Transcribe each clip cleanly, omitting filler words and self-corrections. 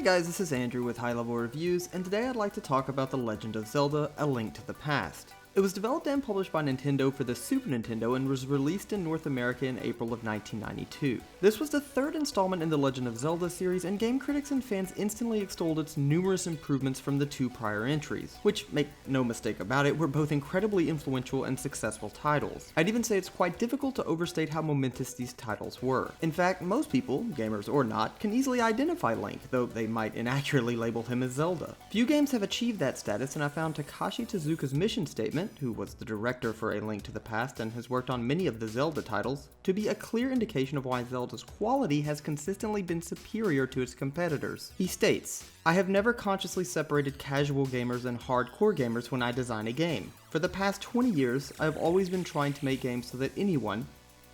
guys, this is Andrew with High Level Reviews, and today I'd like to talk about The Legend of Zelda: A Link to the Past. It was developed and published by Nintendo for the Super Nintendo and was released in North America in April of 1992. This was the third installment in the Legend of Zelda series, and game critics and fans instantly extolled its numerous improvements from the two prior entries, which, make no mistake about it, were both incredibly influential and successful titles. I'd even say it's quite difficult to overstate how momentous these titles were. In fact, most people, gamers or not, can easily identify Link, though they might inaccurately label him as Zelda. Few games have achieved that status, and I found Takashi Tezuka's mission statement, who was the director for A Link to the Past and has worked on many of the Zelda titles, to be a clear indication of why Zelda's quality has consistently been superior to its competitors. He states, "I have never consciously separated casual gamers and hardcore gamers when I design a game. For the past 20 years, I have always been trying to make games so that anyone,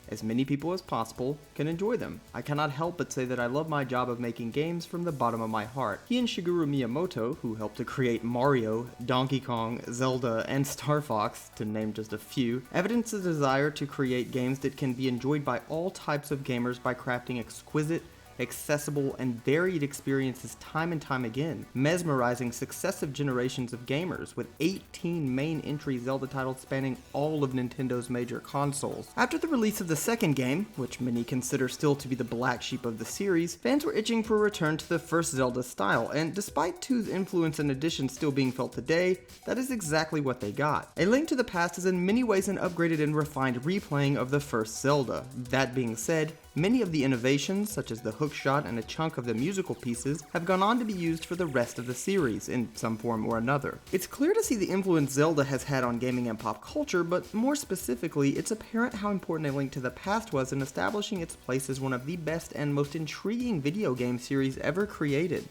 as many people as possible, can enjoy them. I cannot help but say that I love my job of making games from the bottom of my heart." He and Shigeru Miyamoto, who helped to create Mario, Donkey Kong, Zelda, and Star Fox, to name just a few, evidence a desire to create games that can be enjoyed by all types of gamers by crafting exquisite, accessible, and varied experiences time and time again, mesmerizing successive generations of gamers with 18 main entry Zelda titles spanning all of Nintendo's major consoles. After the release of the second game, which many consider still to be the black sheep of the series, fans were itching for a return to the first Zelda style, and despite 2's influence and additions still being felt today, that is exactly what they got. A Link to the Past is in many ways an upgraded and refined replaying of the first Zelda. That being said, many of the innovations, such as the hookshot and a chunk of the musical pieces, have gone on to be used for the rest of the series, in some form or another. It's clear to see the influence Zelda has had on gaming and pop culture, but more specifically, it's apparent how important A Link to the Past was in establishing its place as one of the best and most intriguing video game series ever created.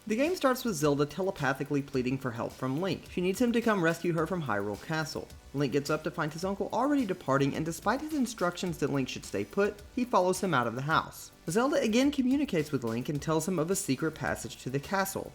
The game starts with Zelda telepathically pleading for help from Link. She needs him to come rescue her from Hyrule Castle. Link gets up to find his uncle already departing, and despite his instructions that Link should stay put, he follows him out of the house. Zelda again communicates with Link and tells him of a secret passage to the castle.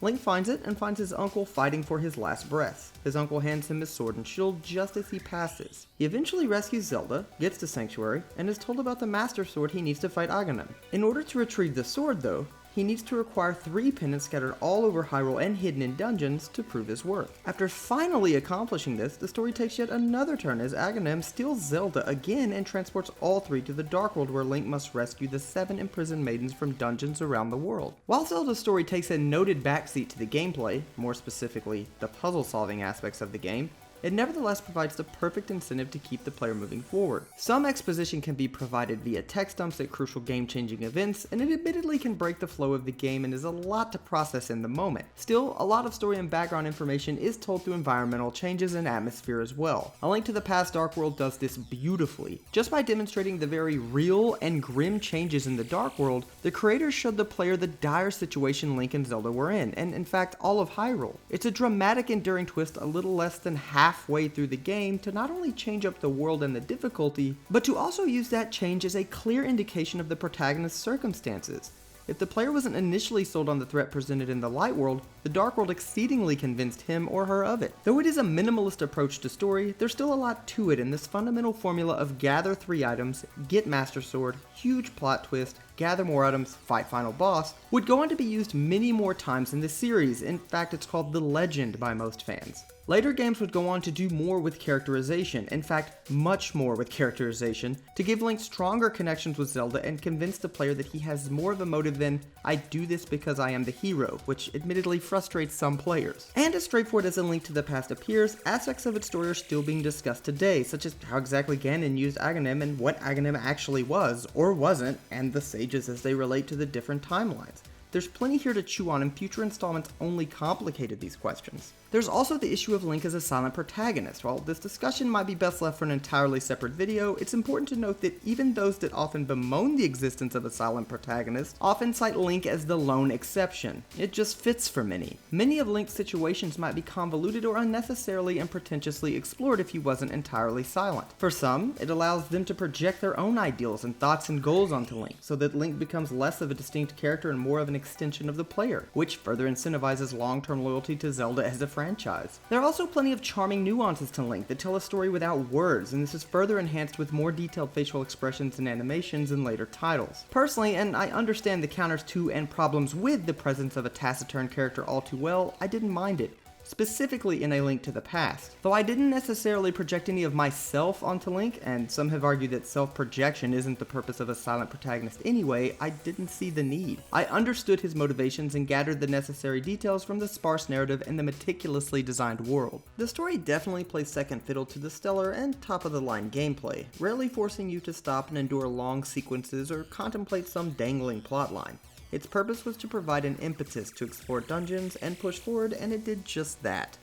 Link finds it and finds his uncle fighting for his last breath. His uncle hands him his sword and shield just as he passes. He eventually rescues Zelda, gets to Sanctuary, and is told about the Master Sword he needs to fight Aghanim. In order to retrieve the sword, though, he needs to acquire 3 pendants scattered all over Hyrule and hidden in dungeons to prove his worth. After finally accomplishing this, the story takes yet another turn as Aghanim steals Zelda again and transports all 3 to the Dark World, where Link must rescue the 7 imprisoned maidens from dungeons around the world. While Zelda's story takes a noted backseat to the gameplay, more specifically the puzzle-solving aspects of the game, it nevertheless provides the perfect incentive to keep the player moving forward. Some exposition can be provided via text dumps at crucial game-changing events, and it admittedly can break the flow of the game and is a lot to process in the moment. Still, a lot of story and background information is told through environmental changes and atmosphere as well. A Link to the Past Dark World does this beautifully. Just by demonstrating the very real and grim changes in the Dark World, the creators showed the player the dire situation Link and Zelda were in, and in fact all of Hyrule. It's a dramatic, enduring twist a little less than halfway through the game to not only change up the world and the difficulty, but to also use that change as a clear indication of the protagonist's circumstances. If the player wasn't initially sold on the threat presented in the Light World, the Dark World exceedingly convinced him or her of it. Though it is a minimalist approach to story, there's still a lot to it, and this fundamental formula of gather 3 items, get Master Sword, huge plot twist, gather more items, fight final boss, would go on to be used many more times in the series. In fact, it's called The Legend by most fans. Later games would go on to do more with characterization, in fact, much more with characterization, to give Link stronger connections with Zelda and convince the player that he has more of a motive than, "I do this because I am the hero," which admittedly frustrates some players. And as straightforward as A Link to the Past appears, aspects of its story are still being discussed today, such as how exactly Ganon used Aghanim and what Aghanim actually was, or wasn't, and the sages as they relate to the different timelines. There's plenty here to chew on, and future installments only complicated these questions. There's also the issue of Link as a silent protagonist. While this discussion might be best left for an entirely separate video, it's important to note that even those that often bemoan the existence of a silent protagonist often cite Link as the lone exception. It just fits for many. Many of Link's situations might be convoluted or unnecessarily and pretentiously explored if he wasn't entirely silent. For some, it allows them to project their own ideals and thoughts and goals onto Link, so that Link becomes less of a distinct character and more of an extension of the player, which further incentivizes long-term loyalty to Zelda as a franchise. There are also plenty of charming nuances to Link that tell a story without words, and this is further enhanced with more detailed facial expressions and animations in later titles. Personally, and I understand the counters to and problems with the presence of a taciturn character all too well, I didn't mind it, specifically in A Link to the Past. Though I didn't necessarily project any of myself onto Link, and some have argued that self-projection isn't the purpose of a silent protagonist anyway, I didn't see the need. I understood his motivations and gathered the necessary details from the sparse narrative and the meticulously designed world. The story definitely plays second fiddle to the stellar and top-of-the-line gameplay, rarely forcing you to stop and endure long sequences or contemplate some dangling plotline. Its purpose was to provide an impetus to explore dungeons and push forward, and it did just that.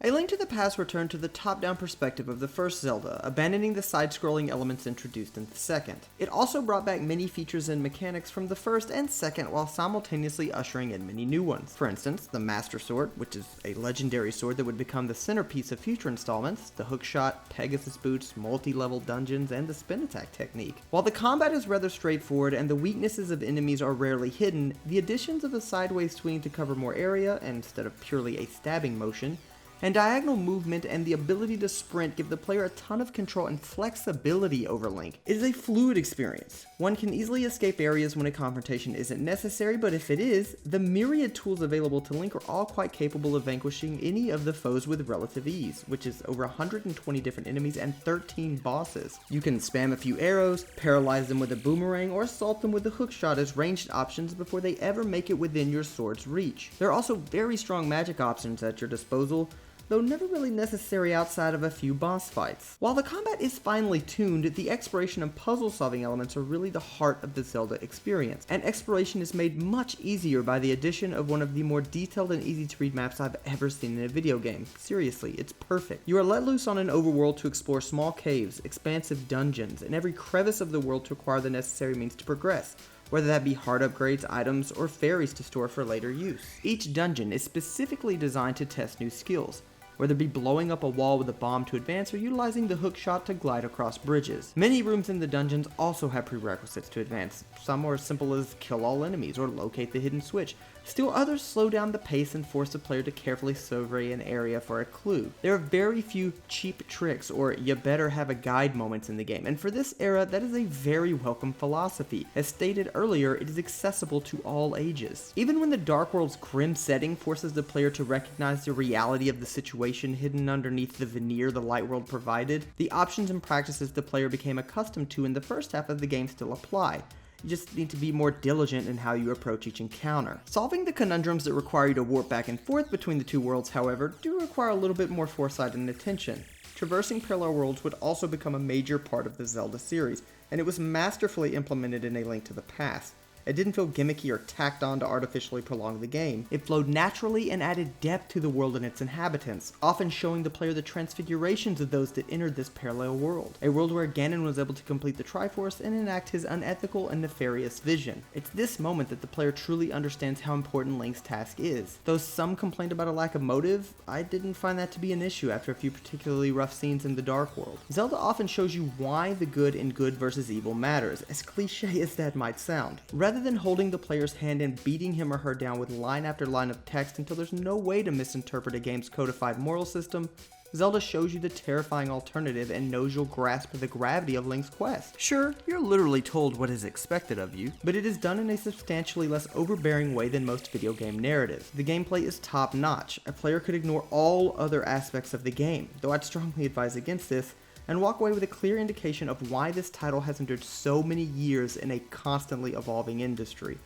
A Link to the Past returned to the top-down perspective of the first Zelda, abandoning the side-scrolling elements introduced in the second. It also brought back many features and mechanics from the first and second while simultaneously ushering in many new ones. For instance, the Master Sword, which is a legendary sword that would become the centerpiece of future installments, the hookshot, Pegasus boots, multi-level dungeons, and the spin attack technique. While the combat is rather straightforward and the weaknesses of enemies are rarely hidden, the additions of a sideways swing to cover more area, instead of purely a stabbing motion, and diagonal movement and the ability to sprint give the player a ton of control and flexibility over Link. It is a fluid experience. One can easily escape areas when a confrontation isn't necessary, but if it is, the myriad tools available to Link are all quite capable of vanquishing any of the foes with relative ease, which is over 120 different enemies and 13 bosses. You can spam a few arrows, paralyze them with a boomerang, or assault them with a hookshot as ranged options before they ever make it within your sword's reach. There are also very strong magic options at your disposal, though never really necessary outside of a few boss fights. While the combat is finely tuned, the exploration and puzzle-solving elements are really the heart of the Zelda experience, and exploration is made much easier by the addition of one of the more detailed and easy-to-read maps I've ever seen in a video game. Seriously, it's perfect. You are let loose on an overworld to explore small caves, expansive dungeons, and every crevice of the world to acquire the necessary means to progress, whether that be hard upgrades, items, or fairies to store for later use. Each dungeon is specifically designed to test new skills, whether it be blowing up a wall with a bomb to advance or utilizing the hookshot to glide across bridges. Many rooms in the dungeons also have prerequisites to advance. Some are as simple as kill all enemies or locate the hidden switch. Still others slow down the pace and force the player to carefully survey an area for a clue. There are very few cheap tricks or you better have a guide moments in the game, and for this era that is a very welcome philosophy. As stated earlier, it is accessible to all ages. Even when the Dark World's grim setting forces the player to recognize the reality of the situation hidden underneath the veneer the Light World provided, the options and practices the player became accustomed to in the first half of the game still apply. You just need to be more diligent in how you approach each encounter. Solving the conundrums that require you to warp back and forth between the two worlds, however, do require a little bit more foresight and attention. Traversing parallel worlds would also become a major part of the Zelda series, and it was masterfully implemented in A Link to the Past. It didn't feel gimmicky or tacked on to artificially prolong the game. It flowed naturally and added depth to the world and its inhabitants, often showing the player the transfigurations of those that entered this parallel world. A world where Ganon was able to complete the Triforce and enact his unethical and nefarious vision. It's this moment that the player truly understands how important Link's task is. Though some complained about a lack of motive, I didn't find that to be an issue after a few particularly rough scenes in the Dark World. Zelda often shows you why the good in good versus evil matters, as cliche as that might sound. Rather than holding the player's hand and beating him or her down with line after line of text until there's no way to misinterpret a game's codified moral system, Zelda shows you the terrifying alternative and knows you'll grasp the gravity of Link's quest. Sure, you're literally told what is expected of you, but it is done in a substantially less overbearing way than most video game narratives. The gameplay is top notch. A player could ignore all other aspects of the game, though I'd strongly advise against this, and walk away with a clear indication of why this title has endured so many years in a constantly evolving industry.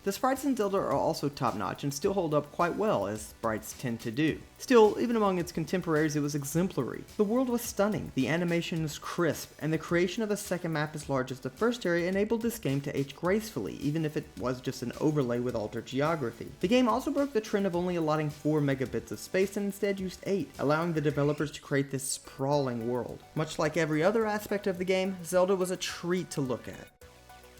The sprites in Zelda are also top-notch and still hold up quite well, as sprites tend to do. Still, even among its contemporaries, it was exemplary. The world was stunning, the animation was crisp, and the creation of a second map as large as the first area enabled this game to age gracefully, even if it was just an overlay with altered geography. The game also broke the trend of only allotting 4 megabits of space and instead used 8, allowing the developers to create this sprawling world. Much like every other aspect of the game, Zelda was a treat to look at.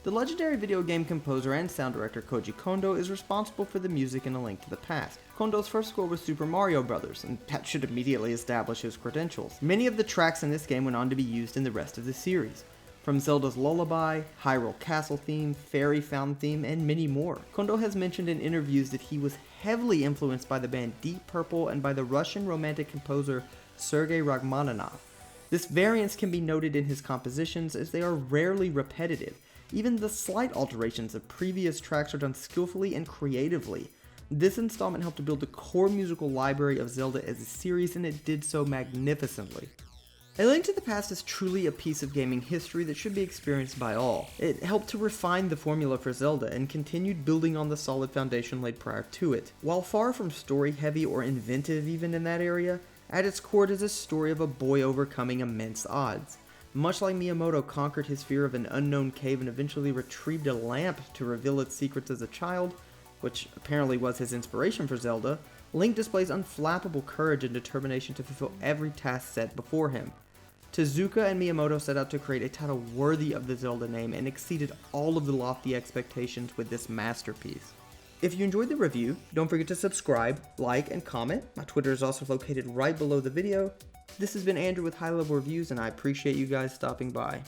The legendary video game composer and sound director Koji Kondo is responsible for the music in A Link to the Past. Kondo's first score was Super Mario Bros., and that should immediately establish his credentials. Many of the tracks in this game went on to be used in the rest of the series. From Zelda's Lullaby, Hyrule Castle theme, Fairy Fountain theme, and many more. Kondo has mentioned in interviews that he was heavily influenced by the band Deep Purple and by the Russian romantic composer Sergei Rachmaninoff. This variance can be noted in his compositions as they are rarely repetitive. Even the slight alterations of previous tracks are done skillfully and creatively. This installment helped to build the core musical library of Zelda as a series, and it did so magnificently. A Link to the Past is truly a piece of gaming history that should be experienced by all. It helped to refine the formula for Zelda and continued building on the solid foundation laid prior to it. While far from story-heavy or inventive even in that area, at its core it is a story of a boy overcoming immense odds. Much like Miyamoto conquered his fear of an unknown cave and eventually retrieved a lamp to reveal its secrets as a child, which apparently was his inspiration for Zelda, Link displays unflappable courage and determination to fulfill every task set before him. Tezuka and Miyamoto set out to create a title worthy of the Zelda name and exceeded all of the lofty expectations with this masterpiece. If you enjoyed the review, don't forget to subscribe, like, and comment. My Twitter is also located right below the video. This has been Andrew with High Level Reviews, and I appreciate you guys stopping by.